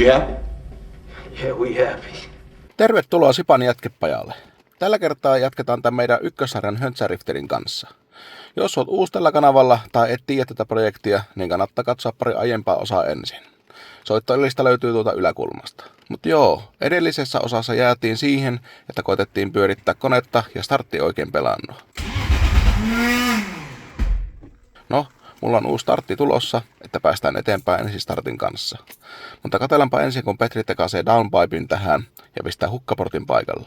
We happy? Yeah, we happy. Tervetuloa Sipan jätkepajalle. Tällä kertaa jatketaan tämän meidän ykkössarjan Höntsäriffterin kanssa. Jos olet uusi tällä kanavalla tai et tiedä tätä projektia, niin kannattaa katsoa pari aiempaa osaa ensin. Soittoilista löytyy tuolta yläkulmasta. Mutta joo, edellisessä osassa jäätiin siihen, että koetettiin pyörittää konetta ja startti oikein pelannut. No, mulla on uusi startti tulossa, että päästään eteenpäin ensin startin kanssa. Mutta katsellaanpa ensin, kun Petri tekasee downpipein tähän ja pistää hukkaportin paikalle.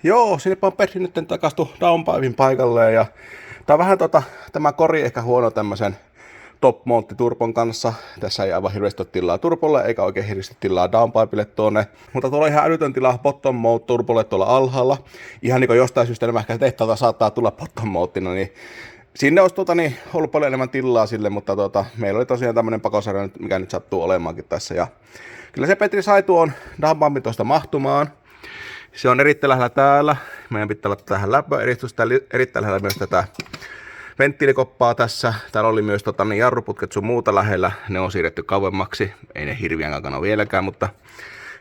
Joo, sinne on Petri nyt takastu downpipein paikalleen ja tää on vähän tämä kori ehkä huono tämmösen top montti turbon kanssa. Tässä ei aivan hirveästi ole tilaa turbolle eikä oikein hirveästi tilaa downpipelle tuonne. Mutta tuolla on ihan älytön tila bottom mode turbolle tuolla alhaalla. Ihan niin kuin jostain syystä enemmän ehkä tehtaalta saattaa tulla bottom modena, niin sinne olisi ollut paljon enemmän tilaa sille, mutta meillä oli tosiaan tämmönen pakosarja, mikä nyt sattuu olemaankin tässä. Ja kyllä se Petri sai tuon downpipein tuosta mahtumaan. Se on erittäin lähellä täällä. Meidän pitää olla tähän lämpöeristystä, erittäin lähellä myös tätä venttiilikoppaa tässä. Täällä oli myös jarruputket sun muuta lähellä. Ne on siirretty kauemmaksi. Ei ne hirviän kaukana vieläkään, mutta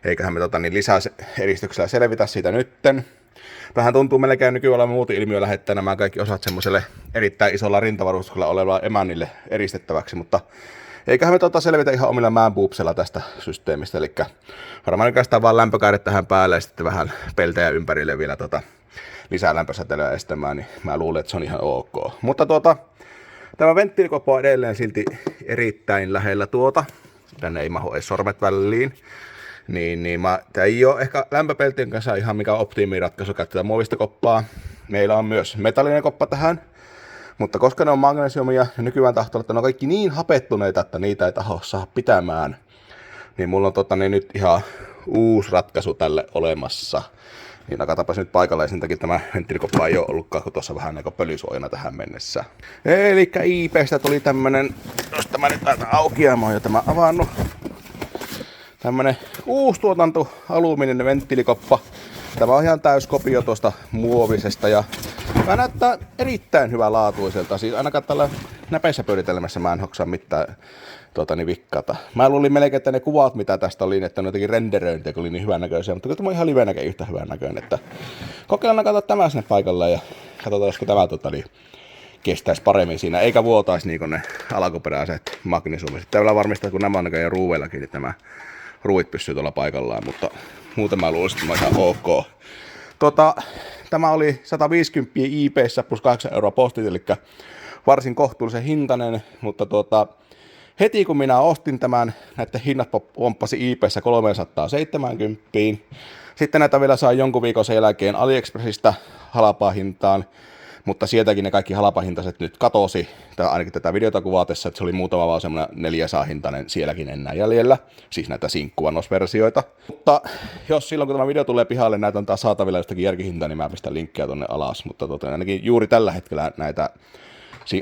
eiköhän me lisää eristyksellä selvitä siitä nytten. Vähän tuntuu melkein nykyään olevan muoti-ilmiö lähettää nämä kaikki osat semmoiselle erittäin isolla rintavarustuksella olevalla emännille eristettäväksi, mutta eiköhän me selvitä ihan omilla määnpuupsella tästä systeemistä, eli varmaan oikeastaan vaan lämpökääret tähän päälle ja sitten vähän peltejä ympärille vielä lisää lämpösäteilyä estämään, niin mä luulen, että se on ihan ok. Mutta tämä venttiilikoppa on edelleen silti erittäin lähellä tänne ei mahu edes sormet väliin. Tämä ei ole ehkä lämpöpeltien kanssa ihan mikä optiimiratkaisu käyttää muovista koppaa. Meillä on myös metallinen koppa tähän, mutta koska ne on magnesiumia ja nykyään tahtoo, että ne on kaikki niin hapettuneita, että niitä ei taho saa pitämään, niin mulla on nyt ihan uusi ratkaisu tälle olemassa. Niin nakatapas nyt paikalle ja sen takia tämä venttiilikoppa ei ole ollutkaan, kun tuossa vähän niin pölysuojana tähän mennessä. Elikkä IP:stä tuli tämmönen, jos tämä nyt taitaa auki ja mä oon jo tämä avannut. Tämmönen uusi tuotanto alumiininen venttiilikoppa. Tämä on ihan täyskopio tuosta muovisesta ja tämä näyttää erittäin hyvälaatuiselta. Siis ainakaan tällä näpeissä pyöritelmässä mä en hoksaa mitään vikkata. Mä luulin melkein, että ne kuvat mitä tästä oli, että ne jotenkin renderöintiä, kun oli niin hyvännäköisiä, mutta kyllä tämä on ihan livenäkin yhtä hyvännäköinen. Että kokeillaan katsoa tämä sinne paikalle ja katsotaan, josko tämä kestäisi paremmin siinä, eikä vuotaisi niin kuin ne alkuperäiset magnesiumit. Tällä varmistaa, kun nämä on näköjään ruuveillakin, niin tämä ruuvit pysyy tuolla paikallaan, mutta muuten mä luulisin, että mä ihan ok. Tämä oli 150 IP:ssä plus 8 € postit, eli varsin kohtuullisen hintainen, mutta heti kun minä ostin tämän, näiden hinnat pomppasi IP:ssä 370. Sitten näitä vielä sai jonkun viikon sen jälkeen AliExpressistä halpaa hintaan, mutta sieltäkin ne kaikki halpahintaiset nyt katosi, ainakin tätä videota kuvatessa, että se oli muutama vaan semmoinen 400 hintainen sielläkin enää jäljellä, siis näitä sinkkuannosversioita. Mutta jos silloin kun tämä video tulee pihalle, näitä on taas saatavilla jostakin järkihintaa, niin mä pistän linkkejä tonne alas, mutta ainakin juuri tällä hetkellä näitä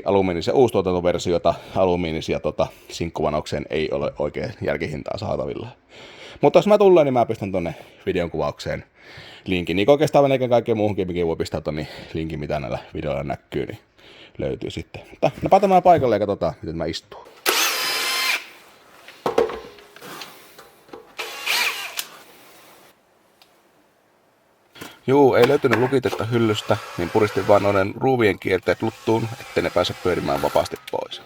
alumiinisia uustuotantoversioita alumiinisia sinkkuvanokseen ei ole oikein järkihintaa saatavilla. Mutta jos mä tullaan, niin mä pistän tonne videon kuvaukseen linkin. Niin oikeastaan melkein kaikkeen muuhunkin, mikä voi pistää tonne linkin, mitä näillä videoilla näkyy, niin löytyy sitten. Mutta napataan mä paikalle ja katsotaan, miten mä istuu. Juu, ei löytynyt lukitetta hyllystä, niin puristin vaan noiden ruuvien kierteet luttuun, ettei ne pääse pyörimään vapaasti pois.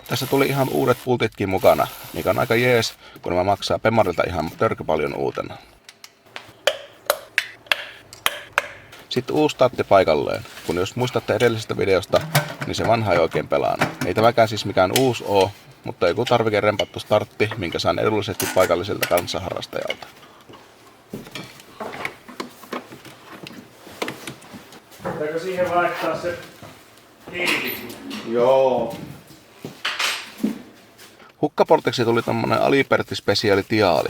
Tässä tuli ihan uudet pultitkin mukana, mikä on aika jees, kun nämä maksaa Pemarilta ihan törky paljon uutena. Sitten uusi startti paikalleen. Kun jos muistatte edellisestä videosta, niin se vanha ei oikein pelannut. Ei tämäkään siis mikään uusi oo, mutta joku tarvikerempattu startti, minkä saan edullisesti paikalliselta kanssaharrastajalta. Pitääkö siihen laittaa se hiili? Joo. Hukkaportiksi tuli tommonen Aliberti Speciali Tiaali.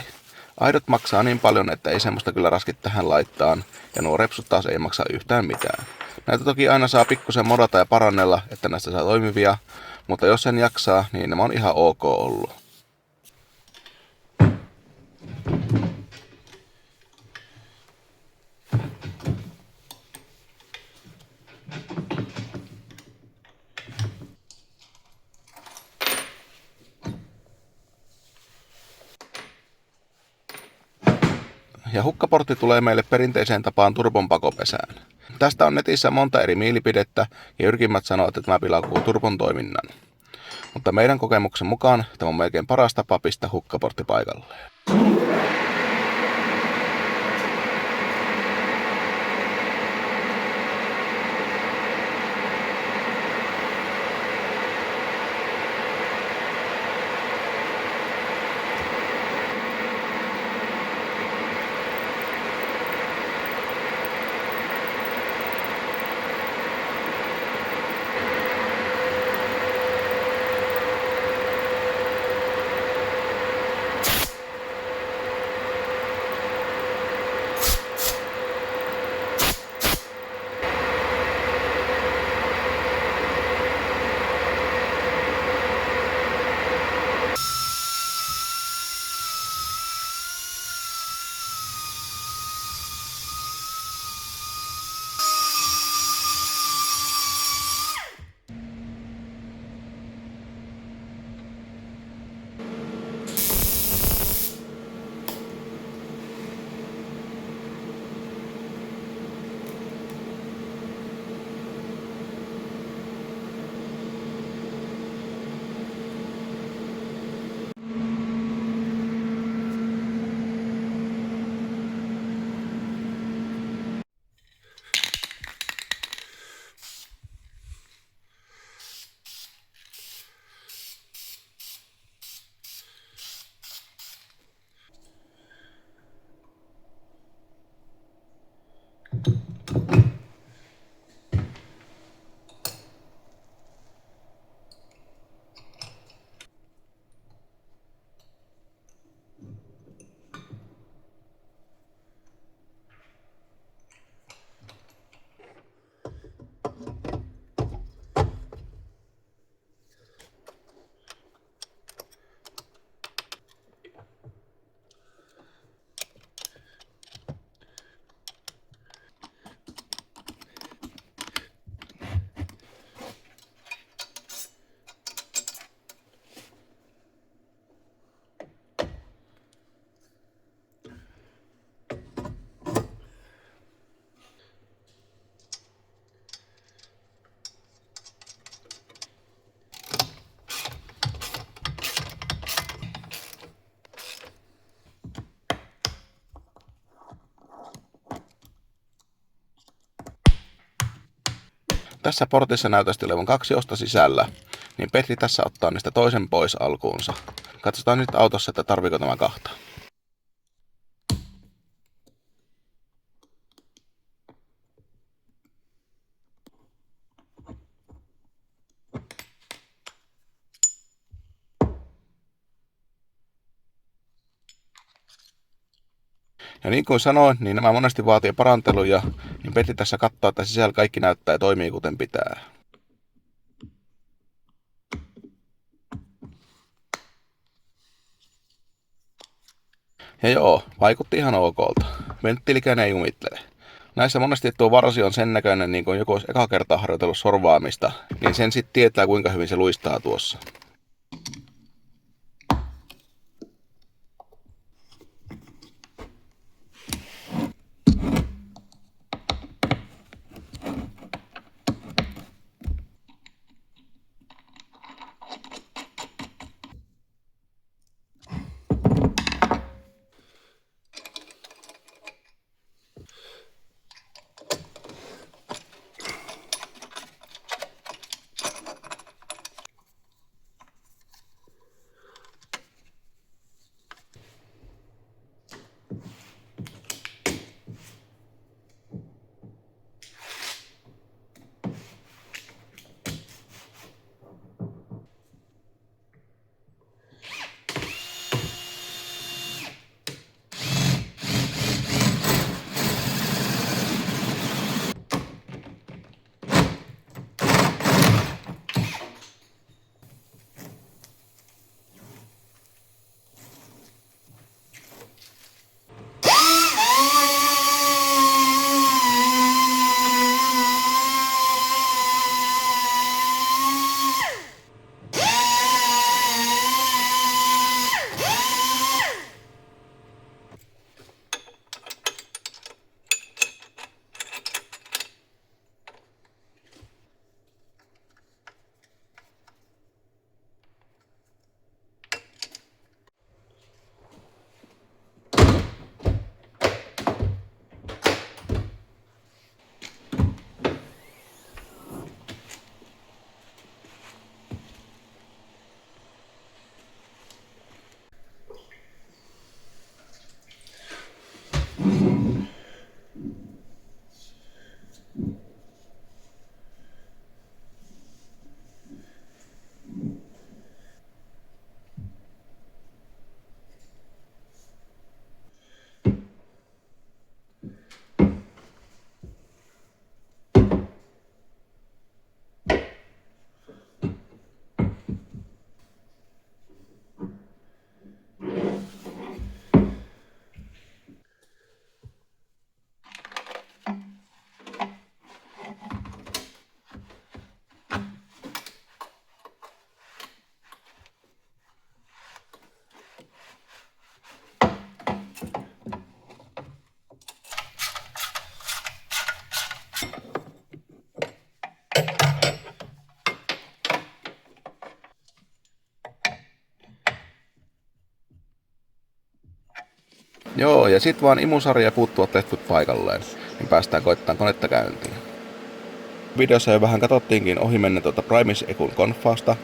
Aidot maksaa niin paljon, että ei semmoista kyllä raskit tähän laittaa, ja nuo repsut taas ei maksa yhtään mitään. Näitä toki aina saa pikkusen modata ja parannella, että näistä saa toimivia, mutta jos sen jaksaa, niin nämä on ihan ok ollut. Ja hukkaportti tulee meille perinteiseen tapaan turbon pakopesään. Tästä on netissä monta eri mielipidettä ja jyrkimmät sanoo, että tämä pilaa koko turbon toiminnan. Mutta meidän kokemuksen mukaan tämä on melkein paras tapa pistää hukkaportti paikalleen. Tässä portissa näytäisi olevan 2 osta sisällä, niin Petri tässä ottaa niistä toisen pois alkuunsa. Katsotaan nyt autossa, että tarviiko tämä 2. Ja niin kuin sanoin, niin nämä monesti vaatii paranteluja, niin Petri tässä katsoo, että sisällä kaikki näyttää ja toimii kuten pitää. Ja joo, vaikutti ihan okolta. Venttiilikään ei jumittele. Näissä monesti tuo varsi on sen näköinen, niin kuin joku olisi eka kertaa harjoitellut sorvaamista, niin sen sitten tietää kuinka hyvin se luistaa tuossa. Joo, ja sit vaan imusarja ja puuttuvat letkut paikalleen, niin päästään koittamaan konetta käyntiin. Videossa jo vähän katsottiinkin ohimennen Primus Ecun konfausta,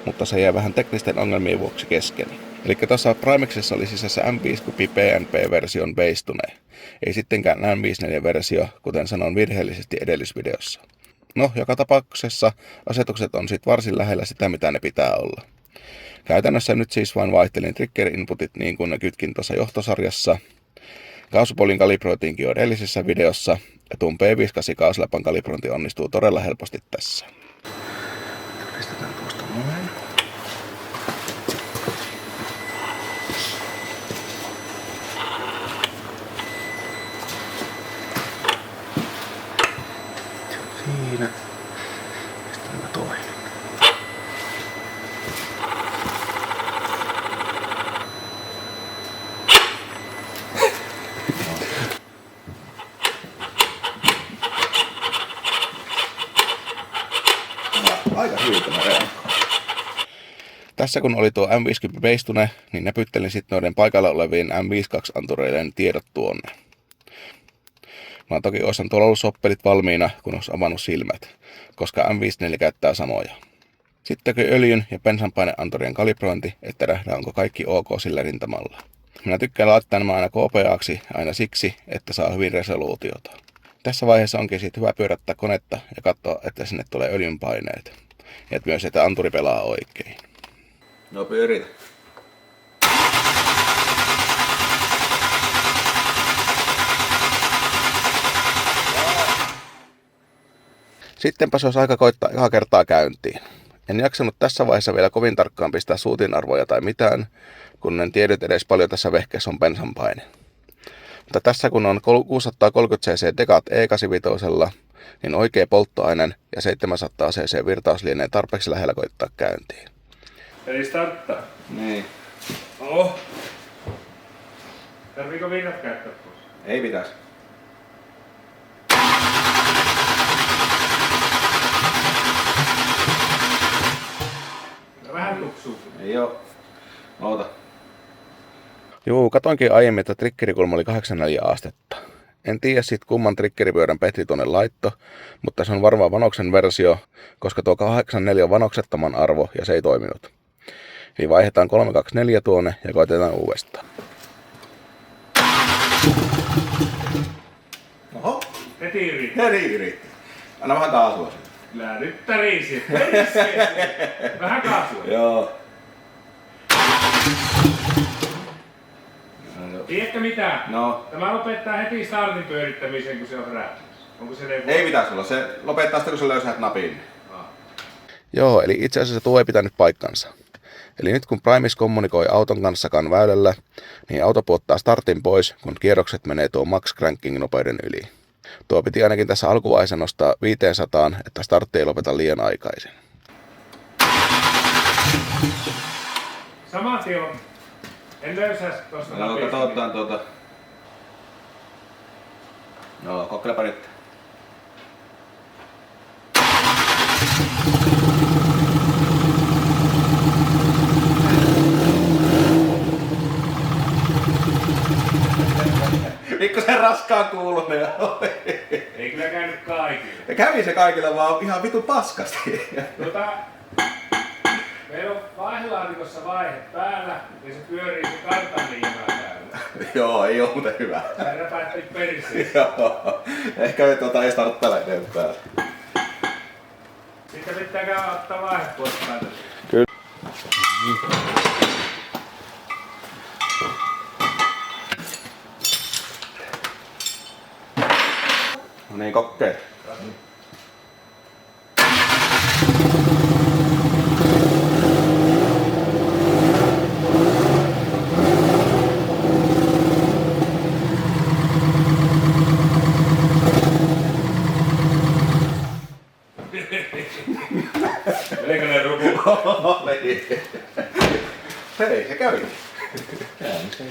mutta se jäi vähän teknisten ongelmien vuoksi kesken. Eli tuossa Primuksessa oli sisässä M50 PNP-version Basestune, ei sittenkään M54-versio, kuten sanoin virheellisesti edellisvideossa. No, joka tapauksessa asetukset on sit varsin lähellä sitä, mitä ne pitää olla. Käytännössä nyt siis vain vaihtelin trigger-inputit niin kuin ne kytkin tuossa johtosarjassa. Kaasupolin kalibroitiinkin jo edellisessä videossa, ja tuon P58 kaasuläpän kalibrointi onnistuu todella helposti tässä. Pistetään tuosta noin. Siinä. Pistetään toinen. Aika hyvin tämä reakko. Tässä kun oli tuo M50 Basestune, niin näpyttelin sitten noiden paikalla olevien M52-antureiden tiedot tuonne. Vaan toki olisin tuolla ollut soppelit valmiina, kun olisi avannut silmät, koska M54 käyttää samoja. Sitten öljyn ja bensanpaineanturien kalibrointi, että nähdään onko kaikki ok sillä rintamalla. Minä tykkään laittaa nämä aina KPAksi aina siksi, että saa hyvin resoluutiota. Tässä vaiheessa onkin sitten hyvä pyörättää konetta ja katsoa, että sinne tulee öljynpaineet. Ja myös, että anturi pelaa oikein. No pyöritä. Sittenpä se olisi aika koittaa ihan kertaa käyntiin. En jaksanut tässä vaiheessa vielä kovin tarkkaan pistää suutinarvoja tai mitään, kun en tiedä edes paljon tässä vehkeessä on bensanpaine. Mutta tässä kun on 630 cc Degat E85, niin oikea polttoaineen ja 700 cc virtaus lienee tarpeeksi lähellä koittaa käyntiin. Eli starttaa. Niin. Oh. Tarviiko virrat käyttää pois? Ei pitäisi. Vähän tuksuu. Ei oo. Oota. Juu, katoinkin aiemmin, että triggerikulma oli 84 astetta. En tiedä sit kumman triggeripyörän Petri tuonne laitto, mutta se on varmaan Vanoksen versio, koska tuo 84 on vanoksettoman arvo ja se ei toiminut. Eli vaihdetaan 324 tuonne ja koitetaan uudestaan. Oho. Heti yrittää. Heti yrittää. Anna vähän kaasua sen. Kyllä nyt tärisi. Vähän kaasua. Joo. Tiedätkö mitä? No. Tämä lopettaa heti startin pyörittämisen, kun se on herättänyt. Onko se ne... Ei pitäisi olla. Se lopettaa sitä, kun sä löysäät napin. Joo, eli itse asiassa tuo ei pitänyt paikkansa. Eli nyt kun Primus kommunikoi auton kanssakaan väylällä, niin auto puottaa startin pois, kun kierrokset menee tuon max cranking nopeuden yli. Tuo piti ainakin tässä alkuvaiheessa nostaa 500, että startti ei lopeta liian aikaisin. Saman tien on. En löysää tuosta No, napista. katsotaan tuota. No, kokeilepa nyt. Pikkusen raskaan kuulunen. Ei kyllä käynyt kaikille. Ja kävi se kaikilla vaan ihan vitun paskasti. Meillä on vaihelaatikossa vaihe päällä ja se pyörii se kartanliimaa täällä. Joo, ei oo muuten hyvä. Sä räpättit persiin. Joo. Ehkä me ei starttele enempää. Sitten pitääkö ottaa vaihe pois päältä. Kyllä. No niin, kokkee. Meneekö ne ruku? Hei, se kävi.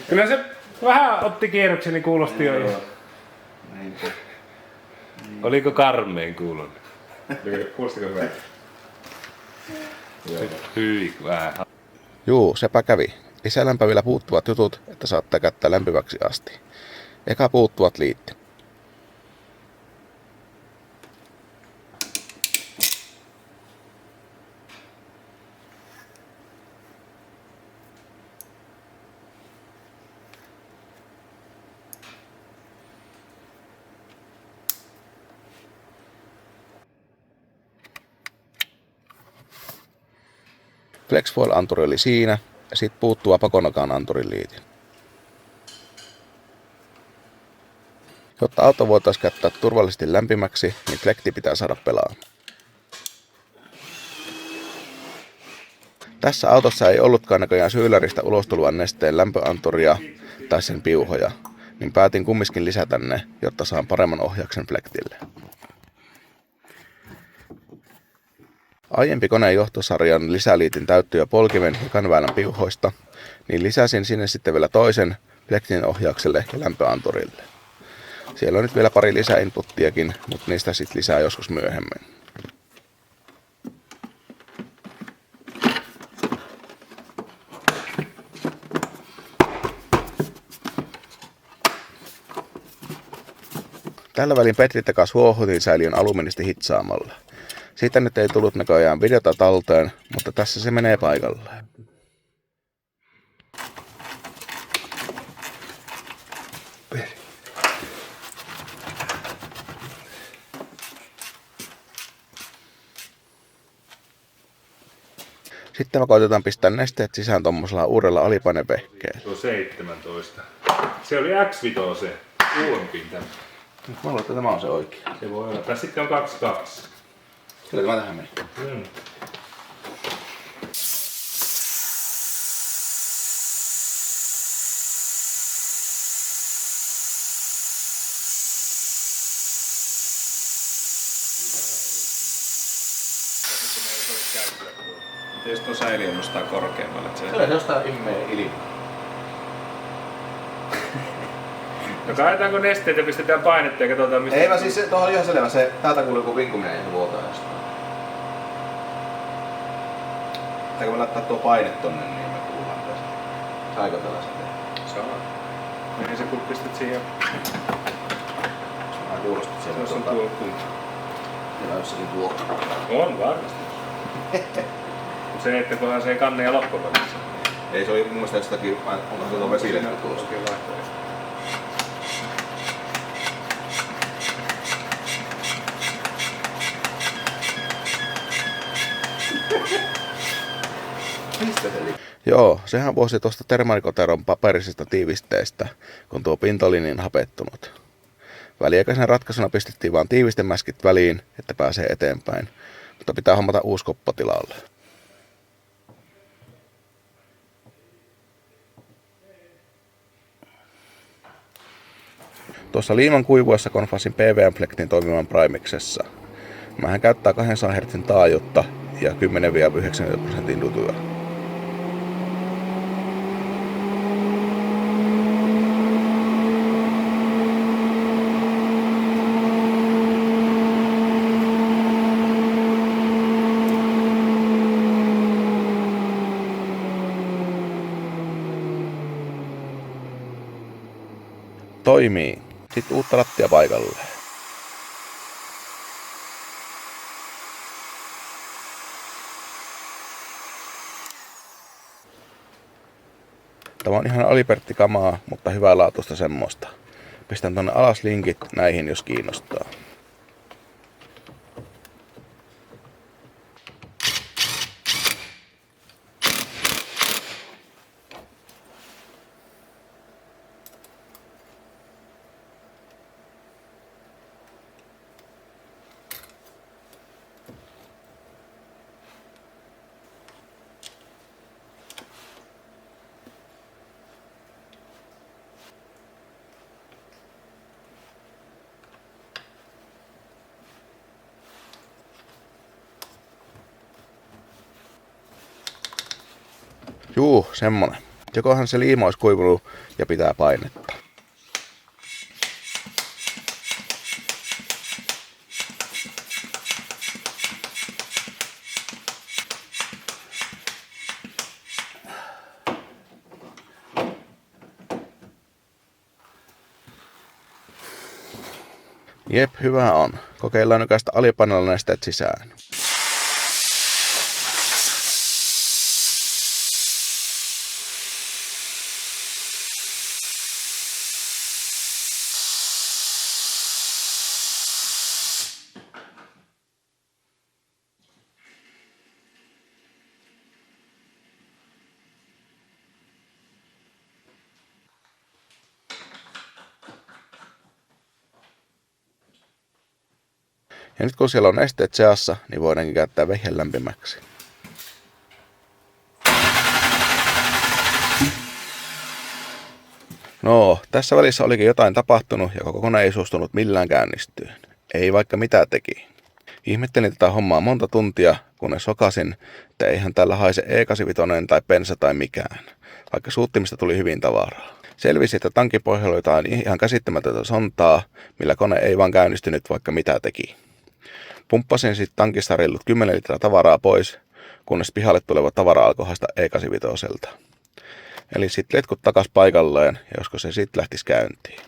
Kyllä se vähän otti kierroksen, niin kuulosti jo. Oliko karmeen kuulunut? Kuulostiko hyvä? Hyi, vähän. Juu, sepä kävi. Lisälämpö vielä puuttuvat jutut, että saattaa käyttää lämpimäksi asti. Eka puuttuvat liitti. Flexfoil-anturi oli siinä, ja sitten puuttuva pakonokaan anturin liitin. Jotta auto voitaisiin käyttää turvallisesti lämpimäksi, niin flekti pitää saada pelaamaan. Tässä autossa ei ollutkaan näköjään syyläristä ulostulua nesteen lämpöanturia tai sen piuhoja, niin päätin kumminkin lisätä ne, jotta saan paremman ohjauksen flektille. Aiempi koneen johtosarjan lisäliitin täyttyi jo polkimen ja kanväylän piuhoista, niin lisäsin sinne sitten vielä toisen flektin ohjaukselle ja lämpöanturille. Siellä on nyt vielä pari lisäinputtiakin, mutta niistä sitten lisää joskus myöhemmin. Tällä välin Petri takas huohutin säiliön alumiinisti hitsaamalla. Siitä nyt ei tullut näköjään videota talteen, mutta tässä se menee paikalleen. Sitten me koitetaan pistää nesteet sisään tommosella uudella alipainevehkeellä. Tuo 17. Se oli X-vito se ulompinta. Mä luulen, että tämä on se oikea. Se voi olla. Tässä sitten on 22. Kyllä tämä tähän meni. Jos tuo säiliö nostaa korkeammalle, että se... Kyllä se jostain immee ilmaa. No kaihetaanko nesteet ja pistetään painetta ja katsotaan mistä... Ei vaan siis tuohon oli ihan selvä, se täältä kuuluu joku vinkuminen ja se vuotaa jostain. Pitääkö me laittaa tuo paine tonne, niin me kuullaan tästä. Saiko tällaisen tehdä? Saa. Mihin se kun pistät siihen? Mä kuulostin Se siellä on tuo kunta. Siellä jossakin vuokra. On varmasti. Mut se, että kunhan se ei kanne ja loppuvälissä. Ei, se oli mun mielestä jostakin, onko se tuo vesiletty tuossa? Oikein vaihtoehto. Joo, sehän vuosi tuosta termalikoteron paperisesta tiivisteestä, kun tuo pinta oli niin hapettunut. Väliaikaisena ratkaisuna pistettiin vaan tiivistemäskit väliin, että pääsee eteenpäin, mutta pitää hommata uusi koppa tilalle. Tuossa liiman kuivuessa konfasin PVM-flektin toimivan Primexessa. Mähän käyttää 200 Hz taajuutta ja 10-90% dutuja. Toimii. Sitten uutta rattia paikalleen. Tämä on ihan aliperttikamaa, mutta hyvänlaatuista semmoista. Pistän tonne alas linkit näihin, jos kiinnostaa. Juu, semmonen. Jokohan se liima olisi kuivunut ja pitää painetta. Jep, hyvä on. Kokeillaan nykäistä alipainoilla nesteet sisään. Ja nyt kun siellä on nesteet seassa, niin voidaankin käyttää vehjen lämpimäksi. No, tässä välissä olikin jotain tapahtunut ja koko kone ei suostunut millään käynnistyyn. Ei vaikka mitä teki. Ihmettelin tätä hommaa monta tuntia, kunnes sokasin, että eihän täällä haise E85 tai bensa tai mikään, vaikka suuttimista tuli hyvin tavaraa. Selvisi, että tankin pohjalla oli jotain ihan käsittämätöntä sontaa, millä kone ei vaan käynnistynyt vaikka mitä teki. Pumppasin sitten tankista rillut 10 litraa tavaraa pois, kunnes pihalle tuleva tavara alkoi haista E85. Eli sitten letkut takas paikalleen, ja josko se sitten lähtisi käyntiin.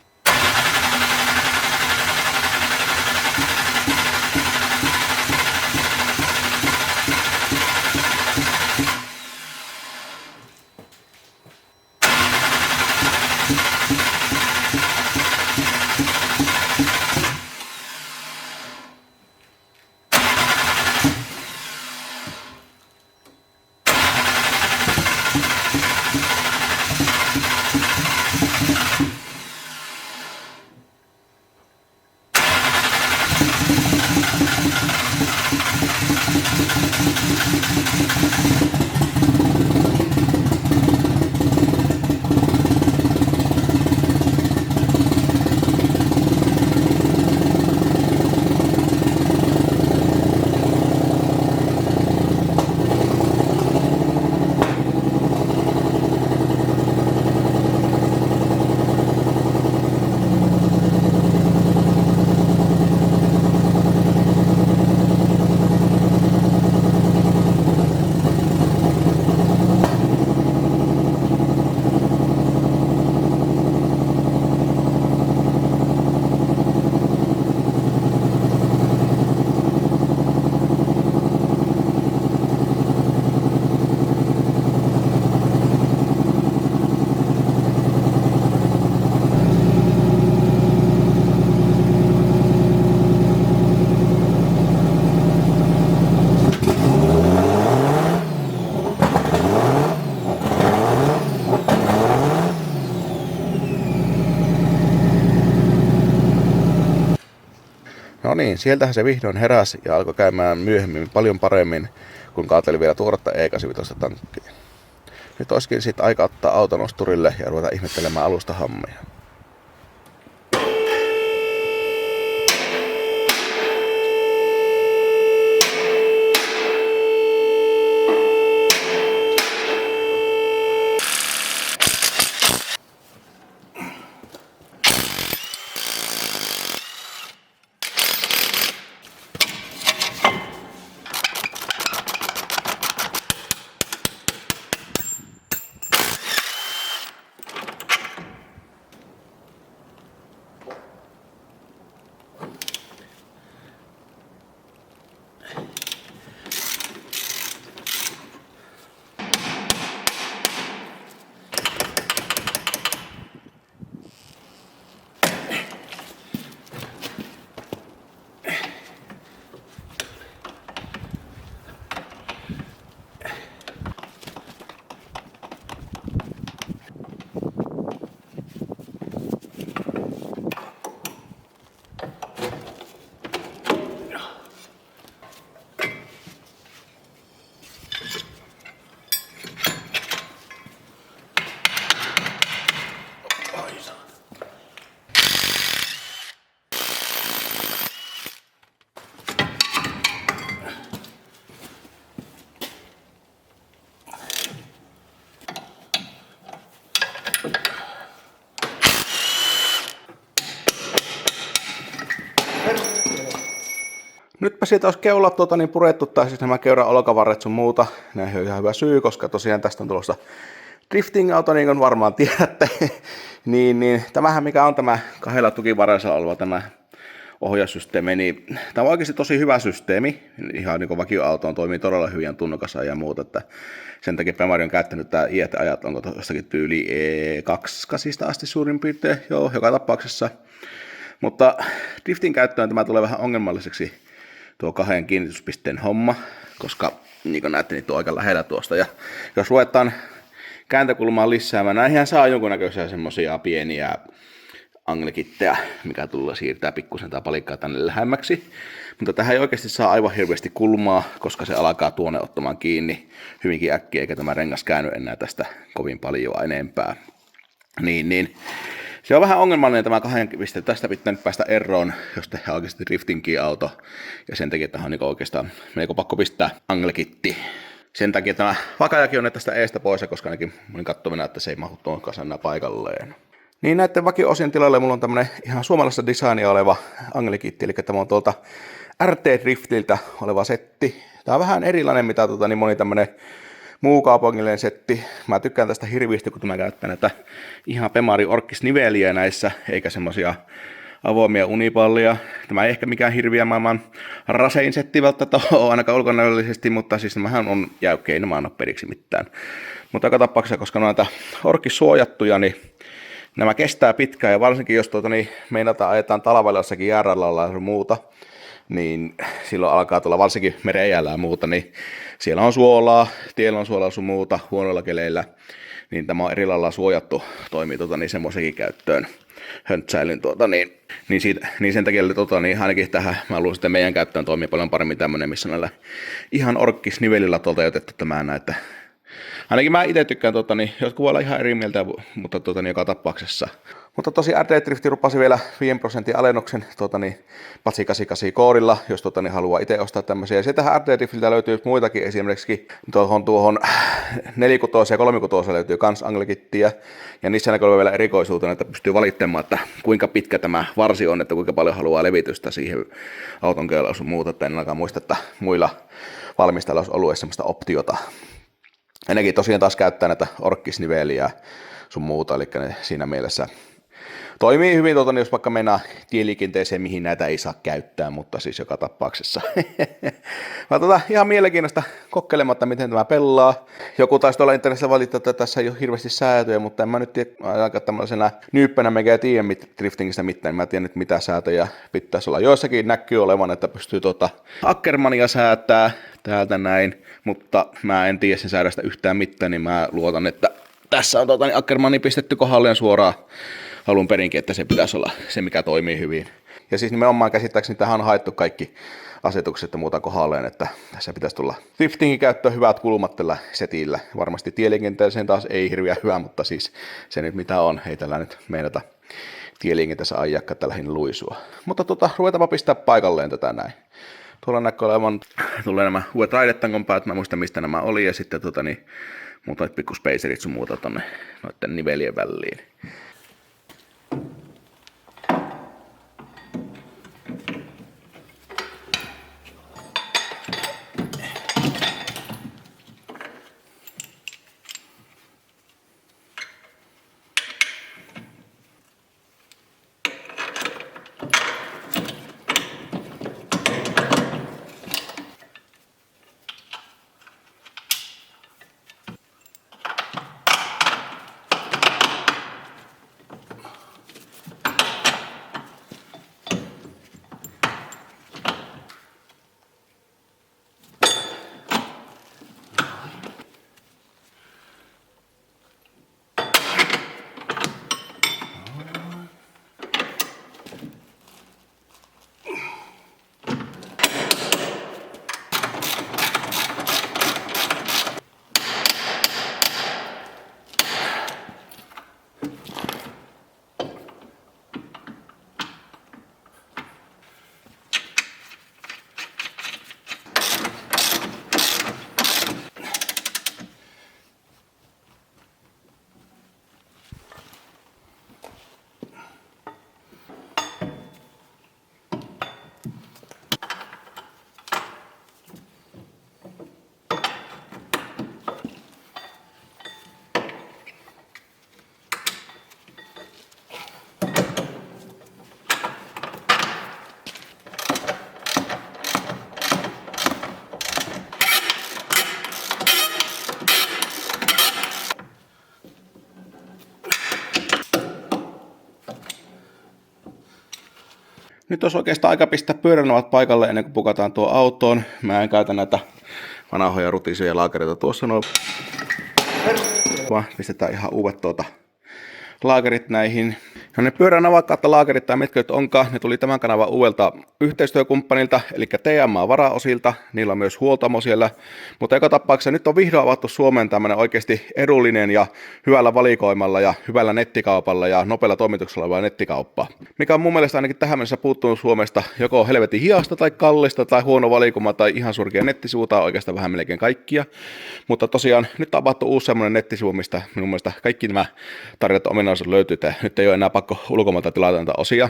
niin, sieltähän se vihdoin heräsi ja alkoi käymään myöhemmin paljon paremmin, kun kaateli vielä tuoretta E85 tankkiin. Nyt olisikin sitten aika ottaa auto nosturille ja ruveta ihmettelemään alusta hammia. Nytpä siitä olisi keulat purettu, tai siis nämä keuran olkavarret sun muuta. Näihin on ihan hyvä syy, koska tosiaan tästä on tulossa drifting-auto, niin kuin varmaan tiedätte. niin tämähän mikä on tämä 2 tukivarrella oleva tämä ohjaussysteemi, niin tämä on oikeasti tosi hyvä systeemi. Ihan niin kuin vakioautoon toimii todella hyvin ja tunnokassa ja muuta. Että sen takia Bemari on käyttänyt tämä IET-ajat, onko jostakin tyyli E28 asti suurin piirtein, joo, joka tapauksessa. Mutta driftin käyttöön tämä tulee vähän ongelmalliseksi tuo 2 kiinnityspisteen homma, koska niin kuin näette, niin tuo on aika lähellä tuosta. Ja jos ruvetaan kääntökulmaa lisäämään, näihin saa jonkunnäköisiä semmoisia pieniä anglekittejä, mikä tulee siirtää pikkusen tai palikkaa tänne lähemmäksi. Mutta tähän ei oikeasti saa aivan hirveästi kulmaa, koska se alkaa tuonne ottamaan kiinni hyvinkin äkkiä, eikä tämä rengas käänny enää tästä kovin paljon enempää. Niin. Se on vähän ongelmallinen tämä 2 pisteen. Tästä pitää nyt päästä eroon, jos tehdään oikeasti driftingin auto. Ja sen takia tähän on niin oikeastaan melko pakko pistää anglekitti. Sen takia tämä vakajakin on tästä eestä pois, koska ainakin olin katsomina, että se ei mahdu tuon kasana paikalleen. Niin näiden vakio-osien tilalle mulla on tämmönen ihan suomalaisessa designia oleva anglekitti, eli tämä on tuolta RT Driftiltä oleva setti. Tää on vähän erilainen mitä niin moni tämmönen muu kaupungillinen setti. Mä tykkään tästä hirviistä, kun mä käytän näitä ihan Bemari orkkisniveliä näissä, eikä semmosia avoimia unipallia. Tämä ei ehkä mikään hirviä maailman rasein setti välttämättä ole ainakaan ulkonäöllisesti, mutta siis nämähän on jäykkiä, ei nämä anna periksi mitään. Mutta joka tapauksessa, koska ne on näitä orkkisuojattuja, niin nämä kestää pitkään, ja varsinkin jos meinataan ajetaan talvella jossakin jääradalla ja muuta, niin silloin alkaa tulla varsinkin merejällä ja muuta, niin siellä on suolaa, tiellä on suolaa sun muuta, huonoilla keleillä, niin tämä on eri lailla suojattu, toimii semmoisenkin käyttöön höntsäilyn, niin sen takia ainakin tähän, mä luulen, että meidän käyttöön toimii paljon paremmin tämmöinen, missä näillä ihan orkkisnivelillä toteutettu tämä näitä. Ainakin mä itse tykkään, jotkut voi olla ihan eri mieltä, mutta joka tapauksessa. Mutta RT Drifti rupasi vielä 5% alennuksen Patsi 88 koodilla, jos haluaa itse ostaa tämmöisiä. Ja sieltähän RT Driftiltä löytyy muitakin, esimerkiksi tuohon 4-kutoiseen ja 3-kutoiseen löytyy kans anglekittiä. Ja niissä näkyy vielä erikoisuutena, että pystyy valittamaan, että kuinka pitkä tämä varsi on, että kuinka paljon haluaa levitystä siihen auton keulalla sun muuta. Että en ainakaan muista, että muilla valmistajilla olisi ollut semmoista optiota. Ennenkin tosiaan taas käyttää näitä orkkisniveliä sun muuta, eli ne siinä mielessä toimii hyvin, jos vaikka mennään tieliikenteeseen, mihin näitä ei saa käyttää, mutta siis joka tapauksessa. Mä ihan mielenkiinnosta kokkelematta, miten tämä pelaa. Joku taisi tuolla internetissä valittaa, että tässä ei ole hirveästi säätöjä, mutta en mä nyt aika tämmöisenä nyyppänä mikä ei tiedä driftingistä mitään, mä en tiedä nyt mitä säätöjä pitäisi olla. Joissakin näkyy olevan, että pystyy Ackermania säätää täältä näin, mutta mä en tiedä sen säädöstä yhtään mitään, niin mä luotan, että tässä on Ackermani pistetty kohdalleen suoraan alun perinkin, että se pitäisi olla se, mikä toimii hyvin. Ja siis nimenomaan käsittääkseni tähän on haettu kaikki asetukset ja muuta kohdalleen, että tässä pitäisi tulla driftingin käyttöön hyvät kulmat tällä setillä. Varmasti tieliikenteeseen taas ei hirveän hyvä, mutta siis se nyt mitä on, ei tällä nyt meinata tieliikenteessä ajakka tällä hin luisua. Mutta ruvetaanpa pistää paikalleen tätä näin. Tuolla näkyy olevan, tulee nämä uudet raidetangon päät, mä muistan mistä nämä oli, ja sitten muutamat pikku spacerit sun muuta tonne noitten nivelien väliin. Nyt olisi oikeastaan aika pistää pyöränavat paikalle ennen kuin pukataan tuo autoon. Mä en käytä näitä vanhoja rutisoja laakereita tuossa noin. Pistetään ihan uudet laakerit näihin. Ja ne pyöränavat kautta laakerit tai mitkä nyt onkaan, ne tuli tämän kanavan uudelta yhteistyökumppanilta, eli TMA-varaosilta. Niillä on myös huoltamo siellä. Mutta joka tapauksessa nyt on vihdoin avattu Suomeen tämmöinen oikeasti edullinen ja hyvällä valikoimalla ja hyvällä nettikaupalla ja nopealla toimituksella oleva nettikauppaa. Mikä on mun mielestä ainakin tähän mennessä puuttunut Suomesta joko helvetin hiasta tai kallista tai huono valikuma tai ihan surkea nettisivu tai oikeastaan vähän melkein kaikkia. Mutta tosiaan nyt on avattu uusi semmoinen nettisivu, mistä minun mielestä kaikki nämä tarjot ominaisuudet löytyy. Nyt ei ole enää pakko ulkomailta tilata näitä osia.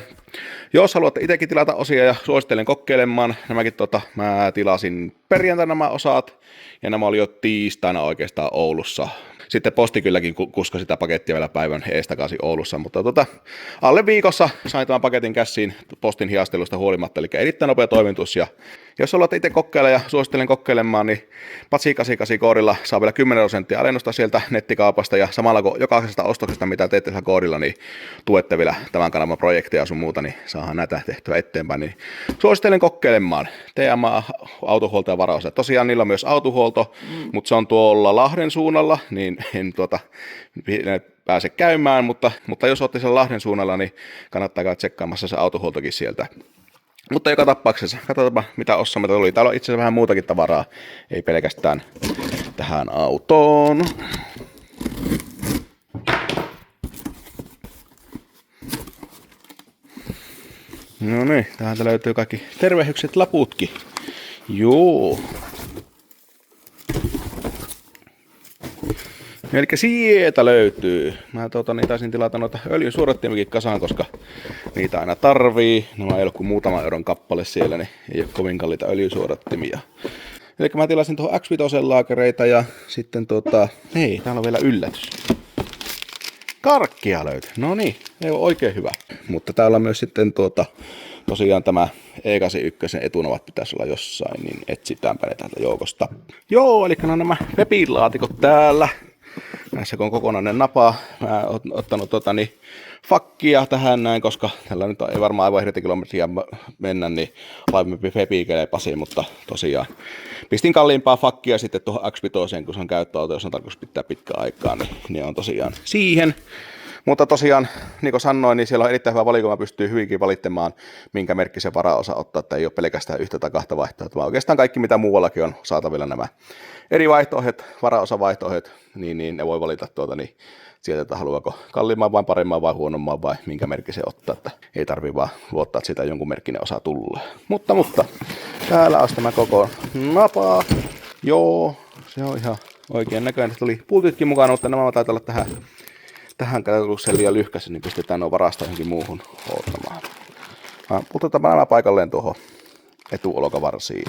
Jos haluatte itsekin tilata osia ja suosittelen kokeilemaan, nämäkin mä tilasin perjantaina nämä osat ja nämä oli jo tiistaina oikeastaan Oulussa. Sitten posti kylläkin kuskasi sitä pakettia vielä päivän eestakaisin Oulussa, mutta alle viikossa sain tämän paketin käsiin postin hiastelusta huolimatta, eli erittäin nopea toimitus. Ja jos haluatte itse kokeilla ja suosittelen kokeilemaan, niin Patsi 88 koodilla saa vielä 10% alennusta sieltä nettikaupasta ja samalla kun jokaisesta ostoksesta, mitä teette sillä koodilla, niin tuette vielä tämän kanavan projekteja ja sun muuta, niin saadaan näitä tehtyä eteenpäin. Niin suosittelen kokeilemaan TMA autohuolto ja varaus. Tosiaan niillä on myös autohuolto, mutta se on tuolla Lahden suunnalla, niin en pääse käymään, mutta jos olette siellä Lahden suunnalla, niin kannattaa käydä tsekkaamassa se autohuoltokin sieltä. Mutta joka tapauksessa, katsotaanpa mitä ossamme tuli. Täällä on itse asiassa vähän muutakin tavaraa, ei pelkästään tähän autoon. No niin, täältä löytyy kaikki tervehykset laputkin. Joo. Eli sieltä löytyy. Mä taisin tilata noita öljysuodattimikin kasaan, koska niitä aina tarvii. Nämä ei ole kuin muutama euron kappale siellä, niin ei ole kovin kalliita öljysuodattimia. Eli mä tilasin tuohon X5 laakereita ja sitten hei, täällä on vielä yllätys. Karkkia löytyy. No niin, ei ole oikein hyvä. Mutta täällä on myös sitten tosiaan tämä E81 etunavat pitäisi olla jossain, niin etsitäänpä ne täältä joukosta. Joo, eli nämä Pepin-laatikot täällä. Näissä kun on kokonainen napa, mä oon ottanut fakkia tähän näin, koska tällä nyt ei varmaan aivan hirveästi kilometriä mennä, niin laivempi Fepi kelepasi, mutta tosiaan pistin kalliimpaa fakkia sitten tuohon X5, kun se on käyttöauto, jos on tarkoitus pitää pitkään aikaa, niin on tosiaan siihen. Mutta tosiaan, niin kuin sanoin, niin siellä on erittäin hyvä valikoima, pystyy hyvinkin valittamaan, minkä merkkisen varaosa ottaa, että ei ole pelkästään yhtä tai kahta vaihtoehtoa, vaan oikeastaan kaikki, mitä muuallakin on saatavilla nämä eri vaihtoehdot, varaosavaihtoehdot, niin ne voi valita niin sieltä, että haluaako kalliimman vai paremman vai huonomman vai minkä merkki se ottaa, että ei tarvitse vaan luottaa, että siitä jonkun merkkinen osa tulee. Mutta, täällä on tämä koko napa. Joo, se on ihan oikein näköinen. Tuli pultitkin mukana, mutta nämä taitaa olla tähän käytökseen liian lyhkässä, niin pistetään nuo varasta johonkin muuhun odottamaan. Pultetaan nämä paikalleen tuohon etuolkavarsiin.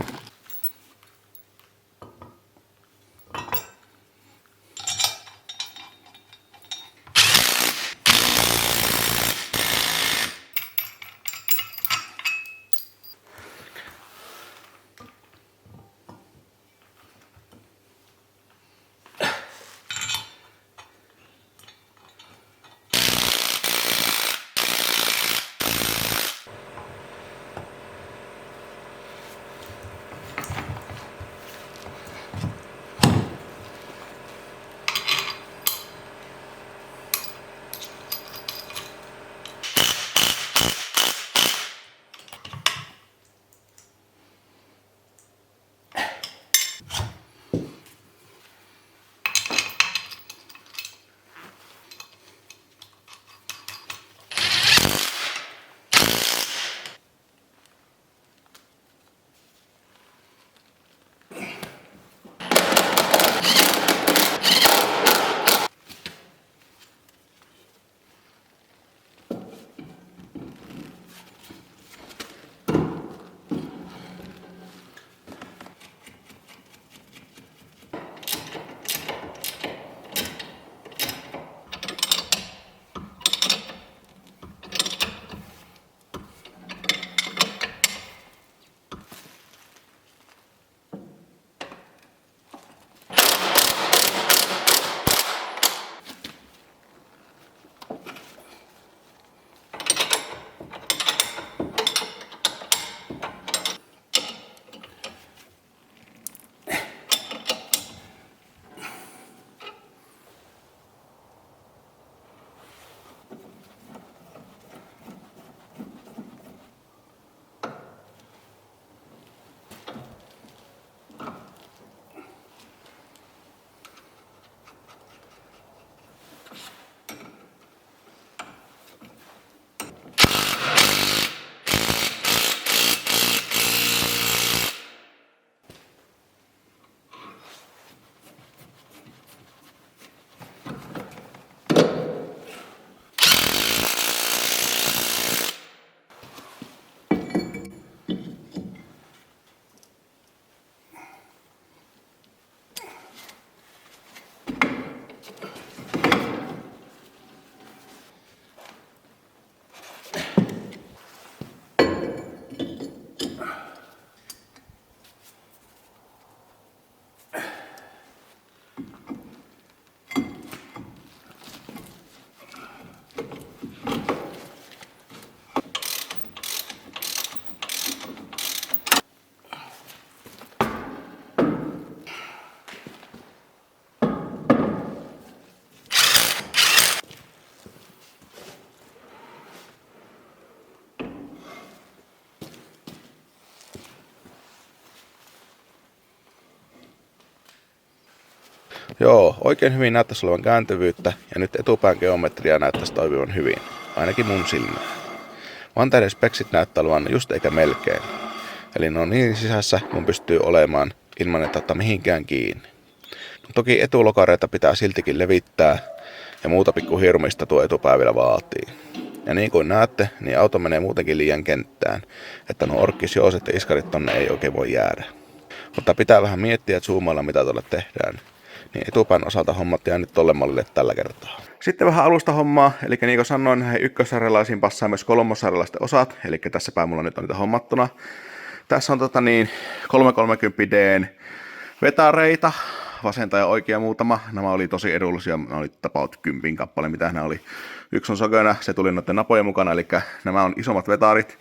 Joo, oikein hyvin näyttäisi olevan kääntyvyyttä ja nyt etupään geometria näyttäisi toimivan hyvin, ainakin mun silmään. Vanteiden speksit näyttää olevan just eikä melkein. Eli ne on niin sisässä, kun pystyy olemaan ilman, että ottaa mihinkään kiinni. No, toki etulokareita pitää siltikin levittää ja muuta pikku hirmistä tuo etupää vielä vaatii. Ja niin kuin näette, niin auto menee muutenkin liian kenttään, että nuo orkkisjouset ja iskarit tonne ei oikein voi jäädä. Mutta pitää vähän miettiä, että zoomailla mitä tuolle tehdään. Niin etupään osalta hommat jää nyt tolle mallille tällä kertaa. Sitten vähän alusta hommaa, eli niin kuin sanoin, näihin ykkössarjalaisiin passaa myös kolmossarjalaisten osat, eli tässä päin mulla nyt on niitä hommattuna. Tässä on 330D:n vetareita, vasenta ja oikea muutama. Nämä oli tosi edullisia, nämä oli about 10 kappale, mitä nämä oli. Yksi on Sogena, se tuli noiden napojen mukana, eli nämä on isommat vetarit.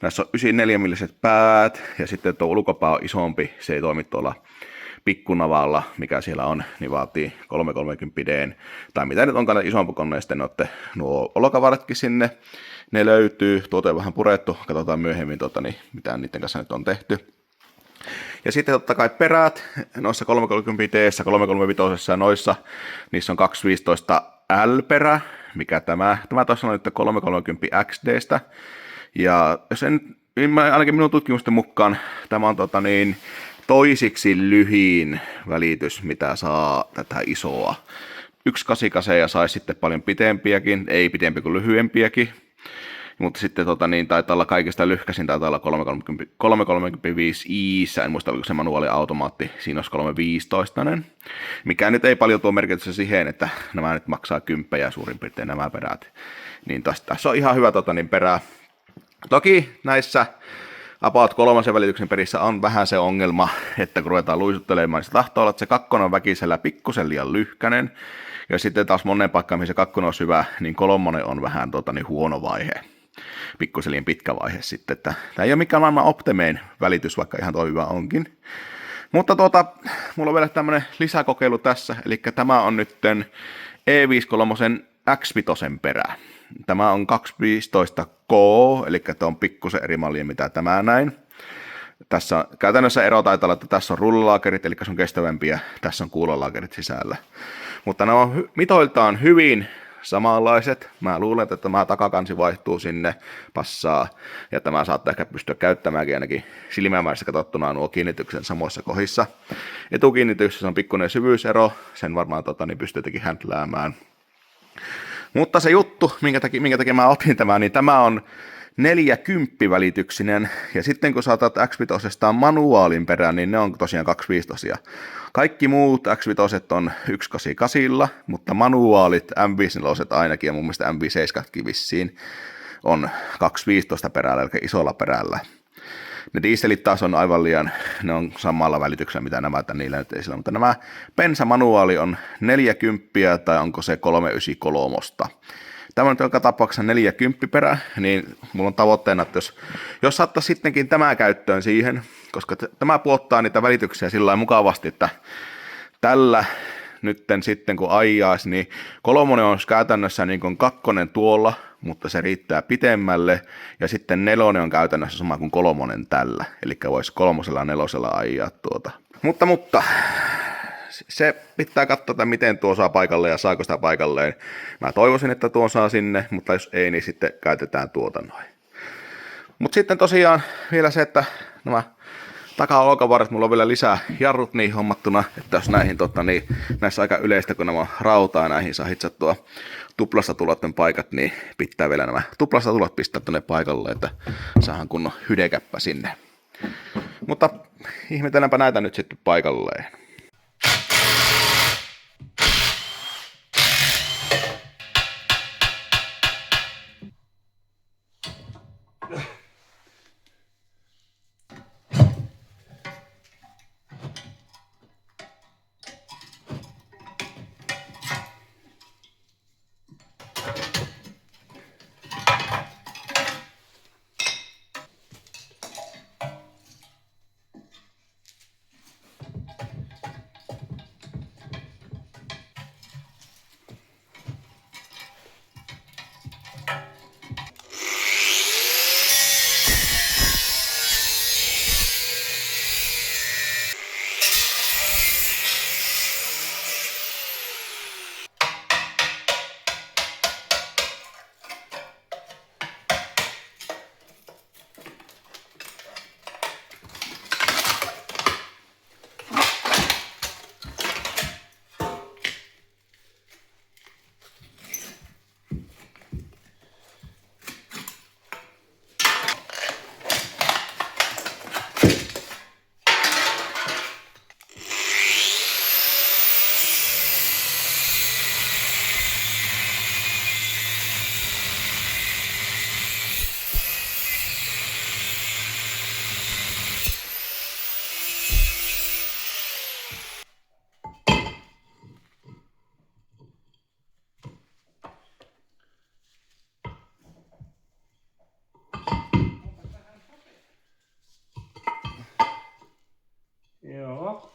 Näissä on 94 milliset päät, ja sitten tuo ulkopää on isompi, se ei toimi tuolla pikkunavalla, mikä siellä on, niin vaatii 330D, tai mitä nyt onkaan isompi kone, sitten nuo olkavaratkin sinne, ne löytyy, tuote on vähän purettu, katsotaan myöhemmin, mitä niiden kanssa nyt on tehty. Ja sitten totta kai perät, noissa 330D, 335 ja noissa, niissä on 215 L-perä, mikä tämä tuossa on nyt 330 XDstä, ja jos ainakin minun tutkimusten mukaan tämä on toisiksi lyhin välitys, mitä saa tätä isoa. 188 ja saisi sitten paljon pitempiäkin, ei pitempi kuin lyhyempiäkin. Mutta sitten taitaa olla kaikista lyhkäisin, taitaa olla 335i, en muista oliko se manuaaliautomaatti, siinä olisi 315, mikä nyt ei paljon tuo merkitystä siihen, että nämä nyt maksaa 10 suurin piirtein nämä perät. Niin tässä on ihan hyvä perä. Toki näissä about 3 välityksen perissä on vähän se ongelma, että kun ruvetaan luisuttelemaan, niin se tahtoo olla, että se kakkonen on väkisellä pikkusen liian lyhkänen. Ja sitten taas monen paikkaan, missä kakkonen on syvä, niin 3 on vähän huono vaihe. Pikkusen liian pitkä vaihe sitten. Että tämä ei ole mikään maailman optimein välitys, vaikka ihan toimiva onkin. Mutta mulla on vielä tämmöinen lisäkokeilu tässä. Eli tämä on nytten E53 X5 perä. Tämä on 215K, eli tämä on pikkusen eri mallia, mitä tämä näin. Tässä käytännössä ero taitaa olla, että tässä on rullalaakerit, eli se on kestävämpiä, tässä on kuulalaakerit sisällä. Mutta nämä on mitoiltaan hyvin samanlaiset. Mä luulen, että tämä takakansi vaihtuu sinne, passaa, ja tämä saattaa ehkä pystyä käyttämäänkin ainakin silmämäärässä katsottuna nuo kiinnityksen samoissa kohdissa. Etukiinnityksessä on pikkuinen syvyysero, sen varmaan pystyy jotenkin häntläämään. Mutta se juttu, minkä takia mä otin tämän, niin tämä on 40-välityksinen, ja sitten kun saatat X5 manuaalin perään, niin ne on tosiaan 215. Kaikki muut X5 on 188, mutta manuaalit M54 ainakin, ja mun mielestä M57 vissiin, on 215 perällä, eli isolla perällä. Ne dieselit taas on aivan liian, ne on samalla välityksellä, mitä nämä, että niillä nyt ei sillä, mutta nämä Pensa-manuaali on 40, tai onko se 393. Tämä on joka tapauksessa 40 perä, niin mulla on tavoitteena, että jos saattaisi sittenkin tämä käyttöön siihen, koska tämä puottaa niitä välityksiä sillä lailla mukavasti, että tällä nytten sitten kun ajaisi, niin 3 on käytännössä niin kuin 2 tuolla, mutta se riittää pitemmälle, ja sitten 4 on käytännössä sama kuin 3 tällä, eli voisi 3 ja 4 ajaa tuota. Mutta se pitää katsoa, että miten tuo saa paikalle ja saako sitä paikalleen. Mä toivoisin, että tuo saa sinne, mutta jos ei, niin sitten käytetään tuota noin. Mutta sitten tosiaan vielä se, että nämä taka-olkavarat, mulla on vielä lisää jarrut niin hommattuna, että jos näihin näissä aika yleistä, kun nämä rautaa, näihin saa hitsattua tuplasta tulotten paikat, niin pitää vielä nämä tuplasta tulot pistää tuonne paikalle, että saadaan kunnon hydekäppä sinne. Mutta ihmetelläänpä näitä nyt sitten paikalleen. Joo.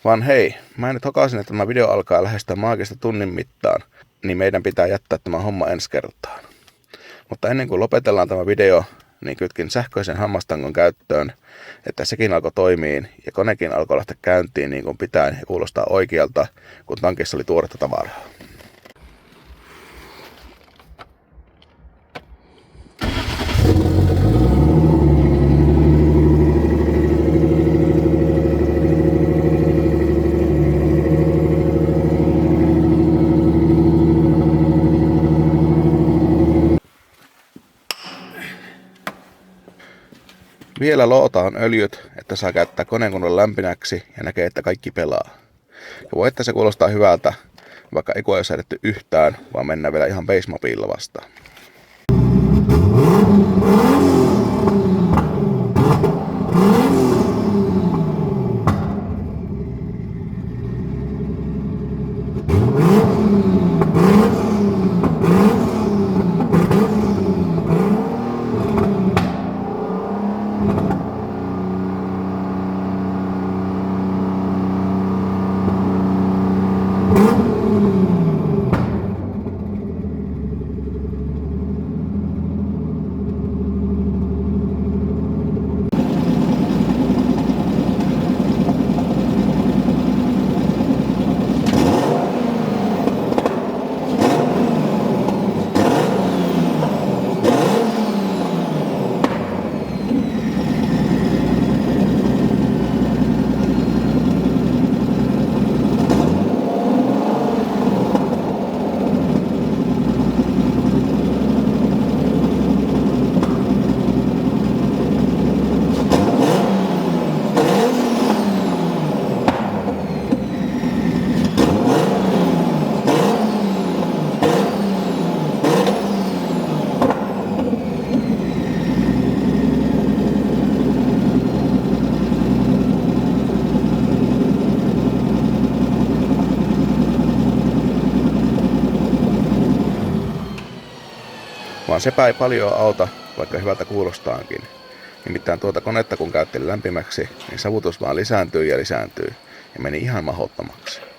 Vaan hei, mä nyt hokasin, että tämä video alkaa lähestyä maagista tunnin mittaan, niin meidän pitää jättää tämä homma ensi kertaan. Mutta ennen kuin lopetellaan tämä video, niin kytkin sähköisen hammastangon käyttöön, että sekin alkoi toimiin ja konekin alkoi lähteä käyntiin niin kuin pitää ja kuulostaa oikealta, kun tankissa oli tuoretta tavaraa. Vielä lootaan öljyt, että saa käyttää koneen kunnolla lämpinäksi ja näkee, että kaikki pelaa. Ja voi, että se kuulostaa hyvältä, vaikka ei ole säädetty yhtään, vaan mennään vielä ihan base-mobiilla vastaan. Vaan sepä ei paljon auta, vaikka hyvältä kuulostaankin. Nimittäin tuota konetta kun käytteli lämpimäksi, niin savutus vaan lisääntyy ja lisääntyy ja meni ihan mahdottomaksi.